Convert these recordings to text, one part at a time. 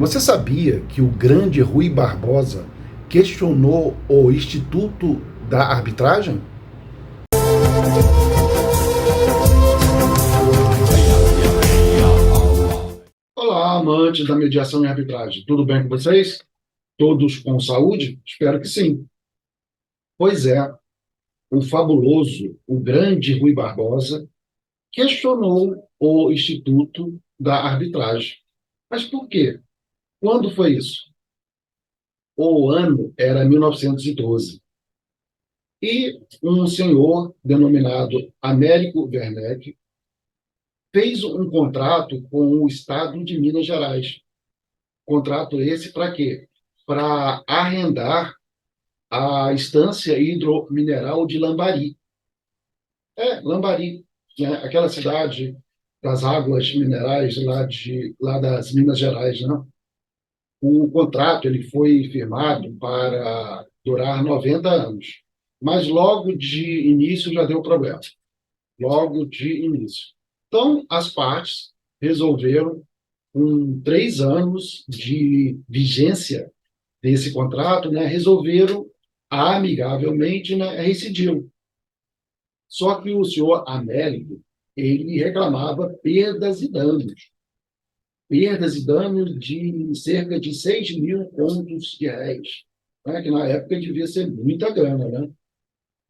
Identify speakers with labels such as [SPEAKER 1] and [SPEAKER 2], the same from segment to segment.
[SPEAKER 1] Você sabia que o grande Rui Barbosa questionou o Instituto da Arbitragem? Olá, amantes da mediação e arbitragem. Tudo bem com vocês? Todos com saúde? Espero que sim. Pois é, o fabuloso, o grande Rui Barbosa questionou o Instituto da Arbitragem. Mas por quê? Quando foi isso? O ano era 1912. E um senhor denominado Américo Werneck fez um contrato com o Estado de Minas Gerais. Contrato esse para quê? Para arrendar a estância hidromineral de Lambari. Lambari, né? Aquela cidade das águas minerais lá das Minas Gerais, né? O contrato ele foi firmado para durar 90 anos, mas logo de início já deu problema. Logo de início. Então, as partes resolveram, com 3 anos de vigência desse contrato, né, resolveram amigavelmente, né, rescindir. Só que o senhor Américo, ele reclamava perdas e danos de cerca de 6 mil contos de réis, né, que na época devia ser muita grana, né?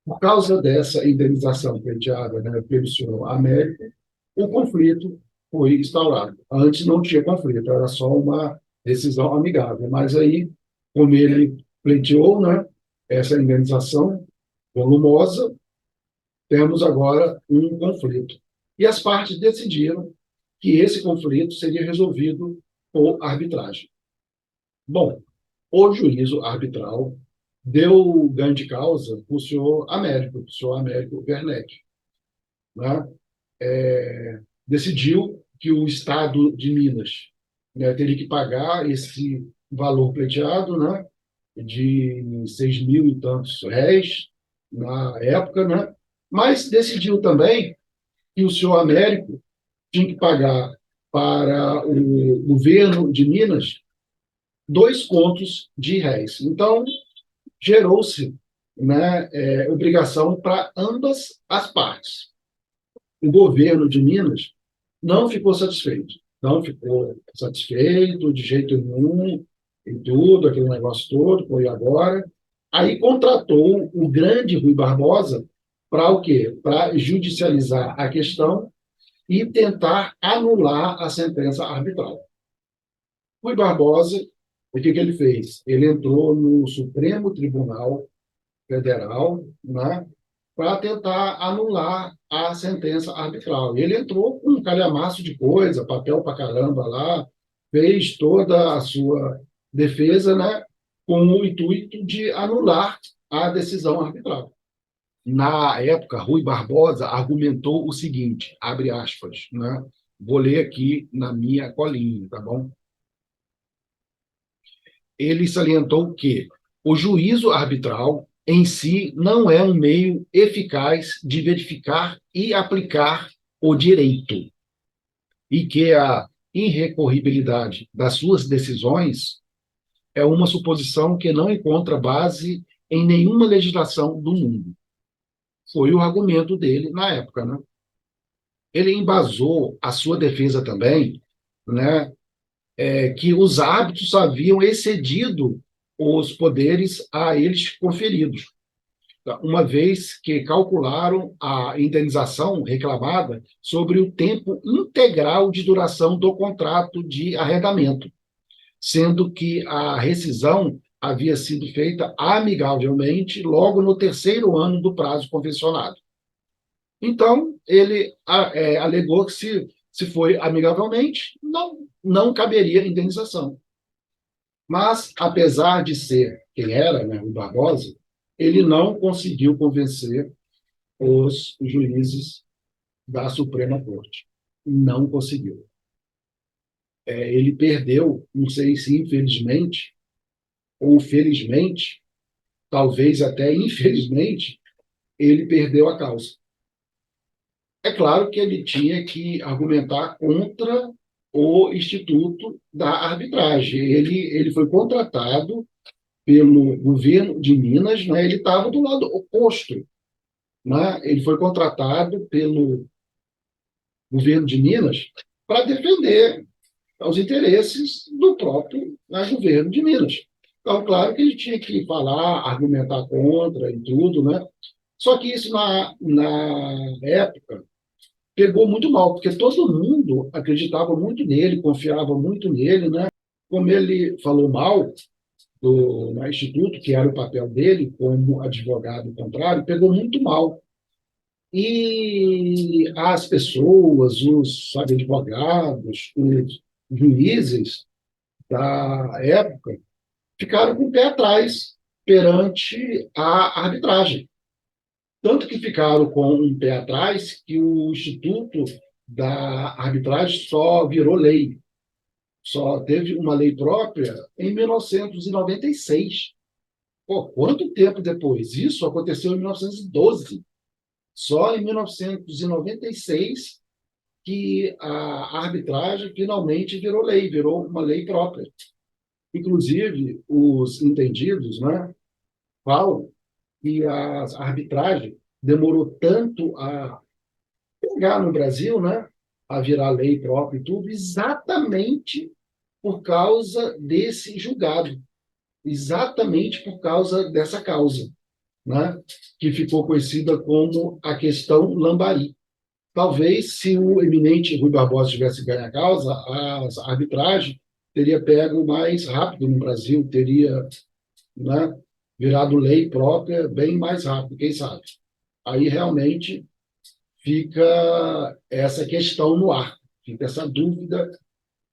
[SPEAKER 1] Por causa dessa indenização pleiteada, né, pelo senhor Américo, o conflito foi instaurado. Antes não tinha conflito, era só uma decisão amigável. Mas aí, como ele pleiteou, né, essa indenização volumosa, temos agora um conflito. E as partes decidiram que esse conflito seria resolvido por arbitragem. Bom, o juízo arbitral deu ganho de causa para o senhor Américo Werneck, né? Decidiu que o Estado de Minas, né, teria que pagar esse valor pleiteado, né, de 6 mil e tantos réis na época, né, mas decidiu também que o senhor Américo tinha que pagar para o governo de Minas 2 contos de réis. Então, gerou-se, né, obrigação para ambas as partes. O governo de Minas não ficou satisfeito. Não ficou satisfeito de jeito nenhum, e tudo, aquele negócio todo, foi agora. Aí contratou o grande Rui Barbosa para o quê? Para judicializar a questão e tentar anular a sentença arbitral. Rui Barbosa, o que ele fez? Ele entrou no Supremo Tribunal Federal, né, para tentar anular a sentença arbitral. Ele entrou com um calhamaço de coisa, papel para caramba lá, fez toda a sua defesa, né, com o intuito de anular a decisão arbitral. Na época, Rui Barbosa argumentou o seguinte, abre aspas, né, vou ler aqui na minha colinha, tá bom? Ele salientou que o juízo arbitral em si não é um meio eficaz de verificar e aplicar o direito, e que a irrecorribilidade das suas decisões é uma suposição que não encontra base em nenhuma legislação do mundo. Foi o argumento dele na época, né? Ele embasou a sua defesa também, né, que os árbitros haviam excedido os poderes a eles conferidos, uma vez que calcularam a indenização reclamada sobre o tempo integral de duração do contrato de arrendamento, sendo que a rescisão havia sido feita amigavelmente logo no terceiro ano do prazo convencionado. Então, ele alegou que se foi amigavelmente, não caberia indenização. Mas, apesar de ser quem era, né, o Barbosa, ele não conseguiu convencer os juízes da Suprema Corte. Não conseguiu. Ele perdeu, não sei se infelizmente ou felizmente, talvez até infelizmente, ele perdeu a causa. É claro que ele tinha que argumentar contra o Instituto da Arbitragem. Ele foi contratado pelo governo de Minas, né? Ele estava do lado oposto, né? Ele foi contratado pelo governo de Minas para defender os interesses do próprio, né, governo de Minas. Então, claro que ele tinha que falar, argumentar contra e tudo, né? Só que isso, na época, pegou muito mal, porque todo mundo acreditava muito nele, confiava muito nele, né? Como ele falou mal do Instituto, que era o papel dele como advogado contrário, pegou muito mal. E as pessoas, os, sabe, advogados, os juízes da época ficaram com o pé atrás perante a arbitragem. Tanto que ficaram com um pé atrás que o Instituto da Arbitragem só virou lei, só teve uma lei própria em 1996. Pô, quanto tempo depois? Isso aconteceu em 1912. Só em 1996 que a arbitragem finalmente virou lei, virou uma lei própria. Inclusive, os entendidos, né, falam que a arbitragem demorou tanto a pegar no Brasil, né, a virar lei própria e tudo, exatamente por causa desse julgado, exatamente por causa dessa causa, né, que ficou conhecida como a questão Lambari. Talvez, se o eminente Rui Barbosa tivesse ganho a causa, a arbitragem teria pego mais rápido no Brasil, teria, né, virado lei própria bem mais rápido, quem sabe. Aí realmente fica essa questão no ar, fica essa dúvida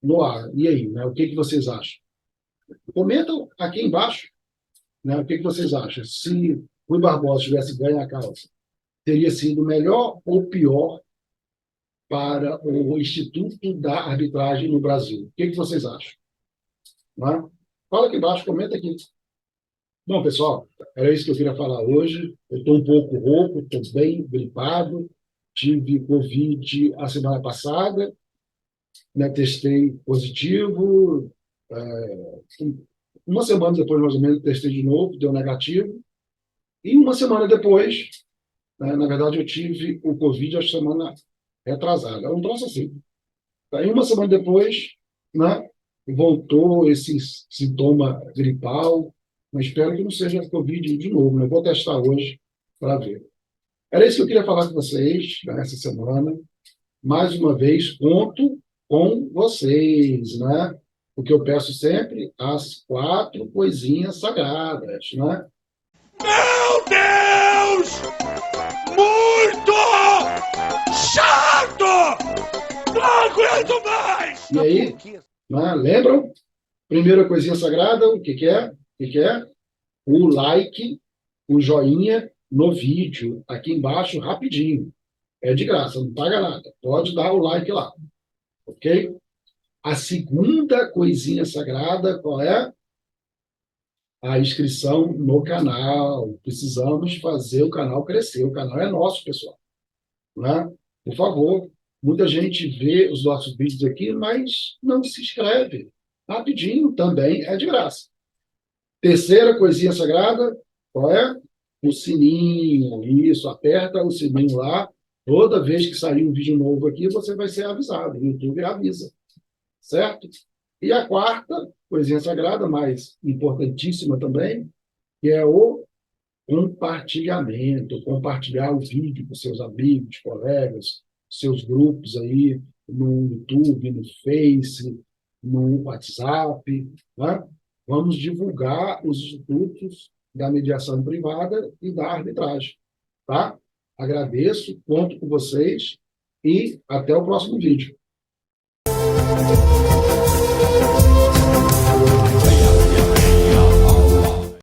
[SPEAKER 1] no ar. E aí, né, o que vocês acham? Comentam aqui embaixo, né, o que vocês acham. Se Rui Barbosa tivesse ganho a causa, teria sido melhor ou pior para o Instituto da Arbitragem no Brasil? O que vocês acham? Né? Fala aqui embaixo, comenta aqui. Bom, pessoal, era isso que eu queria falar hoje. Eu estou um pouco rouco, estou bem gripado. Tive Covid a semana passada, né? Testei positivo. Uma semana depois, mais ou menos, testei de novo, deu negativo. E uma semana depois, né, na verdade, eu tive o Covid a semana retrasada. É um troço assim. Aí, uma semana depois, né, voltou esse sintoma gripal, mas espero que não seja Covid de novo, né? Eu vou testar hoje para ver. Era isso que eu queria falar com vocês, né, essa semana. Mais uma vez, conto com vocês, né? O que eu peço sempre, as 4 coisinhas sagradas, né?
[SPEAKER 2] Meu Deus! Muito chato! Não aguento mais!
[SPEAKER 1] E aí, né, lembram? Primeira coisinha sagrada, o que é? O que é? O like, o joinha no vídeo, aqui embaixo, rapidinho. É de graça, não paga nada. Pode dar o like lá, ok? A segunda coisinha sagrada, qual é? A inscrição no canal. Precisamos fazer o canal crescer. O canal é nosso, pessoal, né? Por favor, muita gente vê os nossos vídeos aqui, mas não se inscreve. Rapidinho, também é de graça. Terceira coisinha sagrada, qual é? O sininho. Isso, aperta o sininho lá. Toda vez que sair um vídeo novo aqui, você vai ser avisado. O YouTube avisa. Certo? E a quarta coisinha sagrada, mas importantíssima também, que é o compartilhamento. Compartilhar o vídeo com seus amigos, colegas, seus grupos aí no YouTube, no Face, no WhatsApp, né? Vamos divulgar os institutos da mediação privada e da arbitragem, tá? Agradeço, conto com vocês e até o próximo vídeo.